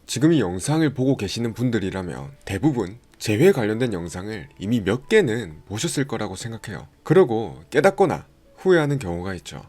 지금 이 영상을 보고 계시는 분들이라면 대부분 재회 관련된 영상을 이미 몇 개는 보셨을 거라고 생각해요. 그러고 깨닫거나 후회하는 경우가 있죠.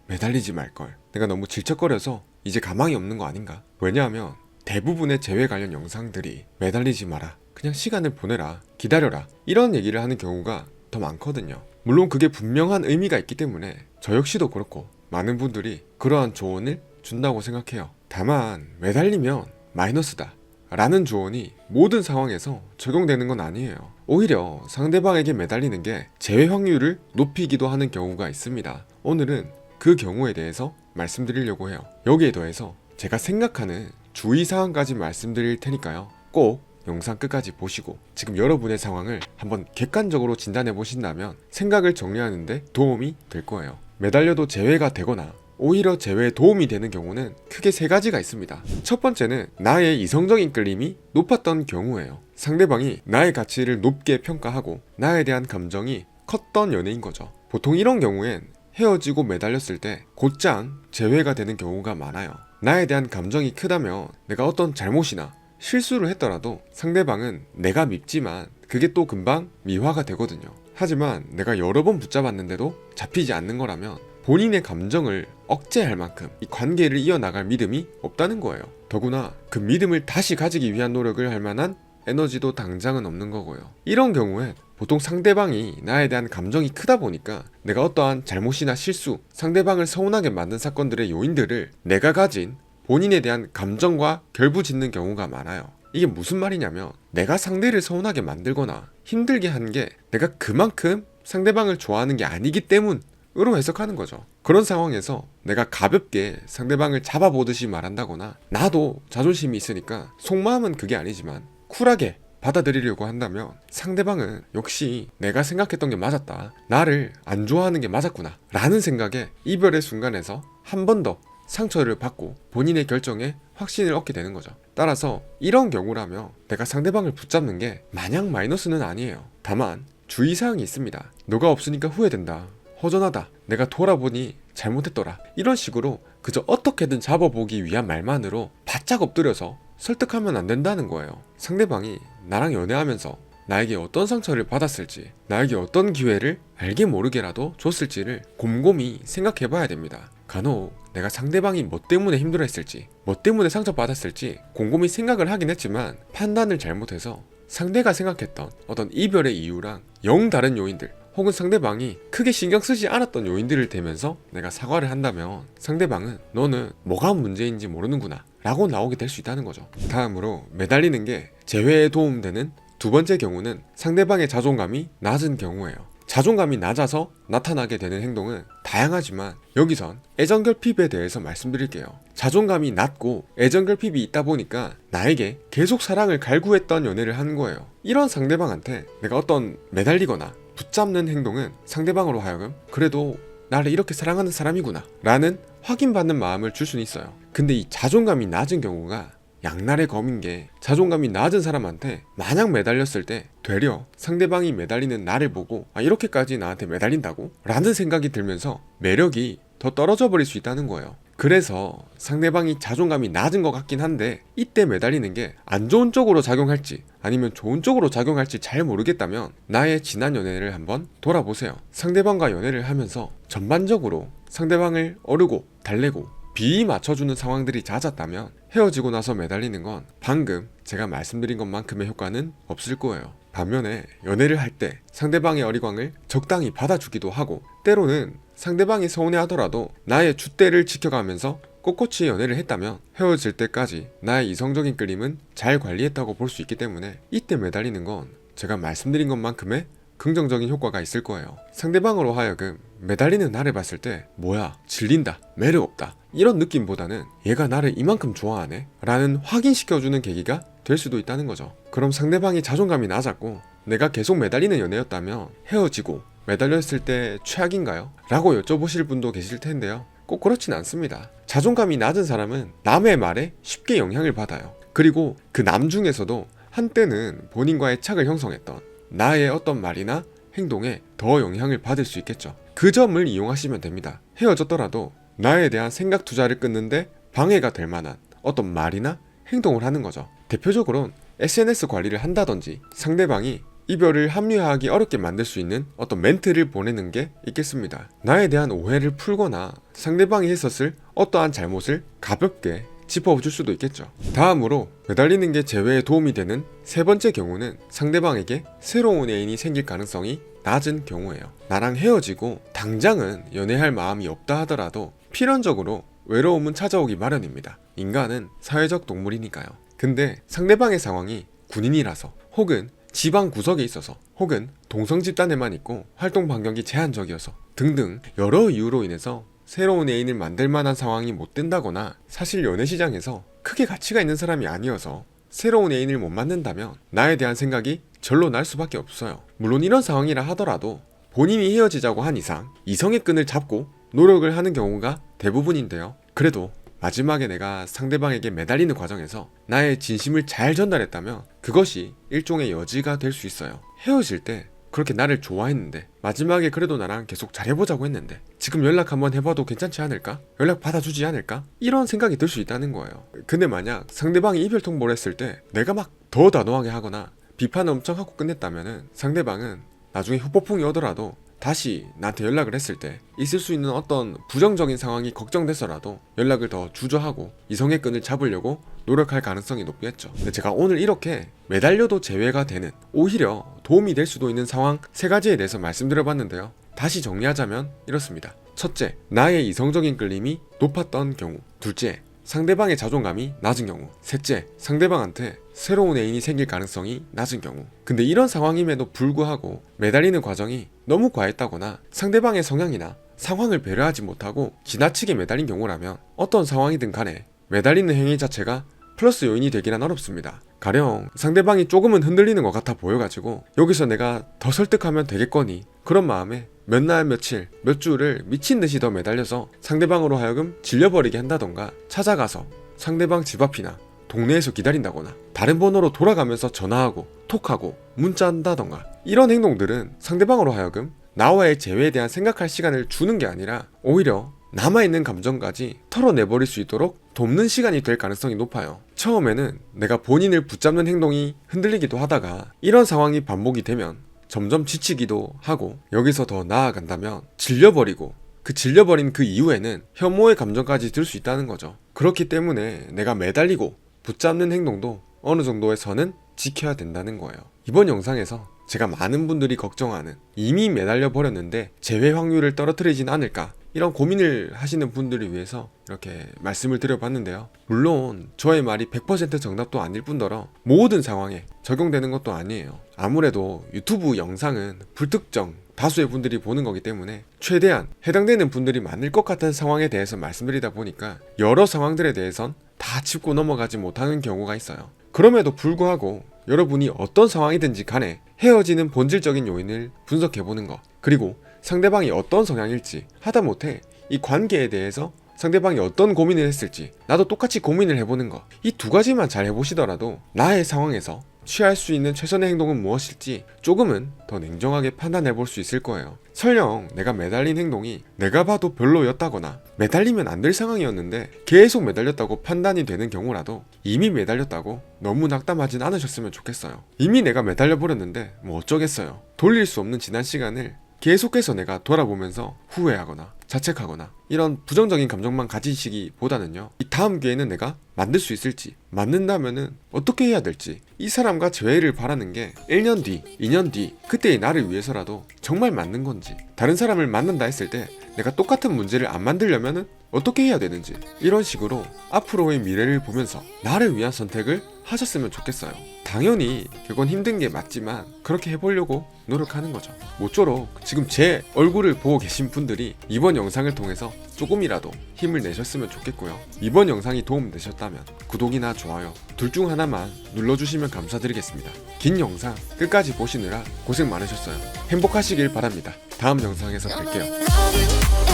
매달리지 말걸. 내가 너무 질척거려서 이제 가망이 없는 거 아닌가? 왜냐하면 대부분의 재회 관련 영상들이 매달리지 마라, 그냥 시간을 보내라, 기다려라, 이런 얘기를 하는 경우가 더 많거든요. 물론 그게 분명한 의미가 있기 때문에 저 역시도 그렇고 많은 분들이 그러한 조언을 준다고 생각해요. 다만 매달리면 마이너스다 라는 조언이 모든 상황에서 적용되는 건 아니에요. 오히려 상대방에게 매달리는 게 재회 확률을 높이기도 하는 경우가 있습니다. 오늘은 그 경우에 대해서 말씀드리려고 해요. 여기에 더해서 제가 생각하는 주의사항까지 말씀드릴 테니까요, 꼭 영상 끝까지 보시고 지금 여러분의 상황을 한번 객관적으로 진단해 보신다면 생각을 정리하는데 도움이 될 거예요. 매달려도 재회가 되거나 오히려 재회에 도움이 되는 경우는 크게 세 가지가 있습니다. 첫 번째는 나의 이성적인 끌림이 높았던 경우예요. 상대방이 나의 가치를 높게 평가하고 나에 대한 감정이 컸던 연애인 거죠. 보통 이런 경우엔 헤어지고 매달렸을 때 곧장 재회가 되는 경우가 많아요. 나에 대한 감정이 크다면 내가 어떤 잘못이나 실수를 했더라도 상대방은 내가 밉지만 그게 또 금방 미화가 되거든요. 하지만 내가 여러 번 붙잡았는데도 잡히지 않는 거라면 본인의 감정을 억제할 만큼 이 관계를 이어나갈 믿음이 없다는 거예요. 더구나 그 믿음을 다시 가지기 위한 노력을 할 만한 에너지도 당장은 없는 거고요. 이런 경우엔 보통 상대방이 나에 대한 감정이 크다 보니까 내가 어떠한 잘못이나 실수, 상대방을 서운하게 만든 사건들의 요인들을 내가 가진 본인에 대한 감정과 결부짓는 경우가 많아요. 이게 무슨 말이냐면 내가 상대를 서운하게 만들거나 힘들게 한 게 내가 그만큼 상대방을 좋아하는 게 아니기 때문으로 해석하는 거죠. 그런 상황에서 내가 가볍게 상대방을 잡아보듯이 말한다거나 나도 자존심이 있으니까 속마음은 그게 아니지만 쿨하게 받아들이려고 한다면 상대방은 역시 내가 생각했던 게 맞았다, 나를 안 좋아하는 게 맞았구나 라는 생각에 이별의 순간에서 한 번 더 상처를 받고 본인의 결정에 확신을 얻게 되는 거죠. 따라서 이런 경우라면 내가 상대방을 붙잡는 게 마냥 마이너스는 아니에요. 다만 주의사항이 있습니다. 너가 없으니까 후회된다, 허전하다, 내가 돌아보니 잘못했더라, 이런 식으로 그저 어떻게든 잡아보기 위한 말만으로 바짝 엎드려서 설득하면 안 된다는 거예요. 상대방이 나랑 연애하면서 나에게 어떤 상처를 받았을지, 나에게 어떤 기회를 알게 모르게라도 줬을지를 곰곰이 생각해봐야 됩니다. 간혹 내가 상대방이 뭐 때문에 힘들어했을지, 뭐 때문에 상처받았을지 곰곰이 생각을 하긴 했지만 판단을 잘못해서 상대가 생각했던 어떤 이별의 이유랑 영 다른 요인들, 혹은 상대방이 크게 신경 쓰지 않았던 요인들을 대면서 내가 사과를 한다면 상대방은 너는 뭐가 문제인지 모르는구나 라고 나오게 될 수 있다는 거죠. 다음으로 매달리는 게 재회에 도움되는 두 번째 경우는 상대방의 자존감이 낮은 경우예요. 자존감이 낮아서 나타나게 되는 행동은 다양하지만 여기선 애정결핍에 대해서 말씀드릴게요. 자존감이 낮고 애정결핍이 있다 보니까 나에게 계속 사랑을 갈구했던 연애를 하는 거예요. 이런 상대방한테 내가 어떤 매달리거나 붙잡는 행동은 상대방으로 하여금 그래도 나를 이렇게 사랑하는 사람이구나 라는 확인받는 마음을 줄 수는 있어요. 근데 이 자존감이 낮은 경우가 양날의 검인 게, 자존감이 낮은 사람한테 마냥 매달렸을 때 되려 상대방이 매달리는 나를 보고 이렇게까지 나한테 매달린다고? 라는 생각이 들면서 매력이 더 떨어져 버릴 수 있다는 거예요. 그래서 상대방이 자존감이 낮은 것 같긴 한데 이때 매달리는 게 안 좋은 쪽으로 작용할지 아니면 좋은 쪽으로 작용할지 잘 모르겠다면 나의 지난 연애를 한번 돌아보세요. 상대방과 연애를 하면서 전반적으로 상대방을 어르고 달래고 비위 맞춰주는 상황들이 잦았다면 헤어지고 나서 매달리는 건 방금 제가 말씀드린 것만큼의 효과는 없을 거예요. 반면에 연애를 할 때 상대방의 어리광을 적당히 받아주기도 하고 때로는 상대방이 서운해하더라도 나의 줏대를 지켜가면서 꼿꼿이 연애를 했다면 헤어질 때까지 나의 이성적인 끌림은 잘 관리했다고 볼 수 있기 때문에 이때 매달리는 건 제가 말씀드린 것만큼의 긍정적인 효과가 있을 거예요. 상대방으로 하여금 매달리는 나를 봤을 때 뭐야, 질린다, 매력없다 이런 느낌보다는 얘가 나를 이만큼 좋아하네 라는 확인시켜주는 계기가 될 수도 있다는 거죠. 그럼 상대방이 자존감이 낮았고 내가 계속 매달리는 연애였다면 헤어지고 매달렸을 때 최악인가요? 라고 여쭤보실 분도 계실 텐데요, 꼭 그렇진 않습니다. 자존감이 낮은 사람은 남의 말에 쉽게 영향을 받아요. 그리고 그 남 중에서도 한때는 본인과의 착을 형성했던 나의 어떤 말이나 행동에 더 영향을 받을 수 있겠죠. 그 점을 이용하시면 됩니다. 헤어졌더라도 나에 대한 생각 투자를 끊는데 방해가 될 만한 어떤 말이나 행동을 하는 거죠. 대표적으로는 SNS 관리를 한다든지 상대방이 이별을 합리화하기 어렵게 만들 수 있는 어떤 멘트를 보내는 게 있겠습니다. 나에 대한 오해를 풀거나 상대방이 했었을 어떠한 잘못을 가볍게 짚어줄 수도 있겠죠. 다음으로 매달리는 게 재회에 도움이 되는 세 번째 경우는 상대방에게 새로운 애인이 생길 가능성이 낮은 경우예요. 나랑 헤어지고 당장은 연애할 마음이 없다 하더라도 필연적으로 외로움은 찾아오기 마련입니다. 인간은 사회적 동물이니까요. 근데 상대방의 상황이 군인이라서, 혹은 지방 구석에 있어서, 혹은 동성 집단에만 있고 활동 반경이 제한적이어서 등등 여러 이유로 인해서 새로운 애인을 만들 만한 상황이 못 된다거나, 사실 연애 시장에서 크게 가치가 있는 사람이 아니어서 새로운 애인을 못 만든다면 나에 대한 생각이 절로 날 수밖에 없어요. 물론 이런 상황이라 하더라도 본인이 헤어지자고 한 이상 이성의 끈을 잡고 노력을 하는 경우가 대부분인데요. 그래도 마지막에 내가 상대방에게 매달리는 과정에서 나의 진심을 잘 전달했다면 그것이 일종의 여지가 될 수 있어요. 헤어질 때 그렇게 나를 좋아했는데, 마지막에 그래도 나랑 계속 잘해보자고 했는데 지금 연락 한번 해봐도 괜찮지 않을까? 연락 받아주지 않을까? 이런 생각이 들 수 있다는 거예요. 근데 만약 상대방이 이별 통보를 했을 때 내가 막 더 단호하게 하거나 비판을 엄청 하고 끝냈다면은 상대방은 나중에 후폭풍이 오더라도 다시 나한테 연락을 했을 때 있을 수 있는 어떤 부정적인 상황이 걱정돼서라도 연락을 더 주저하고 이성의 끈을 잡으려고 노력할 가능성이 높겠죠. 근데 제가 오늘 이렇게 매달려도 재회가 되는, 오히려 도움이 될 수도 있는 상황 3가지에 대해서 말씀드려봤는데요. 다시 정리하자면 이렇습니다. 첫째, 나의 이성적인 끌림이 높았던 경우. 둘째, 상대방의 자존감이 낮은 경우. 셋째, 상대방한테 새로운 애인이 생길 가능성이 낮은 경우. 근데 이런 상황임에도 불구하고 매달리는 과정이 너무 과했다거나 상대방의 성향이나 상황을 배려하지 못하고 지나치게 매달린 경우라면 어떤 상황이든 간에 매달리는 행위 자체가 플러스 요인이 되기는 어렵습니다. 가령 상대방이 조금은 흔들리는 것 같아 보여가지고 여기서 내가 더 설득하면 되겠거니 그런 마음에 몇 날 며칠 몇 주를 미친듯이 더 매달려서 상대방으로 하여금 질려버리게 한다던가, 찾아가서 상대방 집 앞이나 동네에서 기다린다거나 다른 번호로 돌아가면서 전화하고 톡하고 문자한다던가, 이런 행동들은 상대방으로 하여금 나와의 재회에 대한 생각할 시간을 주는 게 아니라 오히려 남아있는 감정까지 털어내버릴 수 있도록 돕는 시간이 될 가능성이 높아요. 처음에는 내가 본인을 붙잡는 행동이 흔들리기도 하다가 이런 상황이 반복이 되면 점점 지치기도 하고, 여기서 더 나아간다면 질려버리고, 그 질려버린 그 이후에는 혐오의 감정까지 들 수 있다는 거죠. 그렇기 때문에 내가 매달리고 붙잡는 행동도 어느 정도의 선은 지켜야 된다는 거예요. 이번 영상에서 제가 많은 분들이 걱정하는, 이미 매달려 버렸는데 재회 확률을 떨어뜨리진 않을까, 이런 고민을 하시는 분들을 위해서 이렇게 말씀을 드려봤는데요. 물론 저의 말이 100% 정답도 아닐 뿐더러 모든 상황에 적용되는 것도 아니에요. 아무래도 유튜브 영상은 불특정 다수의 분들이 보는 거기 때문에 최대한 해당되는 분들이 많을 것 같은 상황에 대해서 말씀드리다 보니까 여러 상황들에 대해선 다 짚고 넘어가지 못하는 경우가 있어요. 그럼에도 불구하고 여러분이 어떤 상황이든지 간에 헤어지는 본질적인 요인을 분석해보는 것, 그리고 상대방이 어떤 성향일지, 하다못해 이 관계에 대해서 상대방이 어떤 고민을 했을지 나도 똑같이 고민을 해보는 것, 이 2가지만 잘 해보시더라도 나의 상황에서 취할 수 있는 최선의 행동은 무엇일지 조금은 더 냉정하게 판단해볼 수 있을 거예요. 설령 내가 매달린 행동이 내가 봐도 별로였다거나 매달리면 안 될 상황이었는데 계속 매달렸다고 판단이 되는 경우라도 이미 매달렸다고 너무 낙담하진 않으셨으면 좋겠어요. 이미 내가 매달려버렸는데 뭐 어쩌겠어요. 돌릴 수 없는 지난 시간을 계속해서 내가 돌아보면서 후회하거나 자책하거나 이런 부정적인 감정만 가지시기보다는요, 이 다음 기회는 내가 만들 수 있을지, 만든다면은 어떻게 해야 될지, 이 사람과 재회를 바라는 게 1년 뒤, 2년 뒤 그때의 나를 위해서라도 정말 맞는 건지, 다른 사람을 만난다 했을 때 내가 똑같은 문제를 안 만들려면은 어떻게 해야 되는지, 이런 식으로 앞으로의 미래를 보면서 나를 위한 선택을 하셨으면 좋겠어요. 당연히 그건 힘든 게 맞지만 그렇게 해보려고 노력하는 거죠. 모쪼록 지금 제 얼굴을 보고 계신 분들이 이번 영상을 통해서 조금이라도 힘을 내셨으면 좋겠고요. 이번 영상이 도움되셨다면 구독이나 좋아요 둘 중 하나만 눌러주시면 감사드리겠습니다. 긴 영상 끝까지 보시느라 고생 많으셨어요. 행복하시길 바랍니다. 다음 영상에서 뵐게요.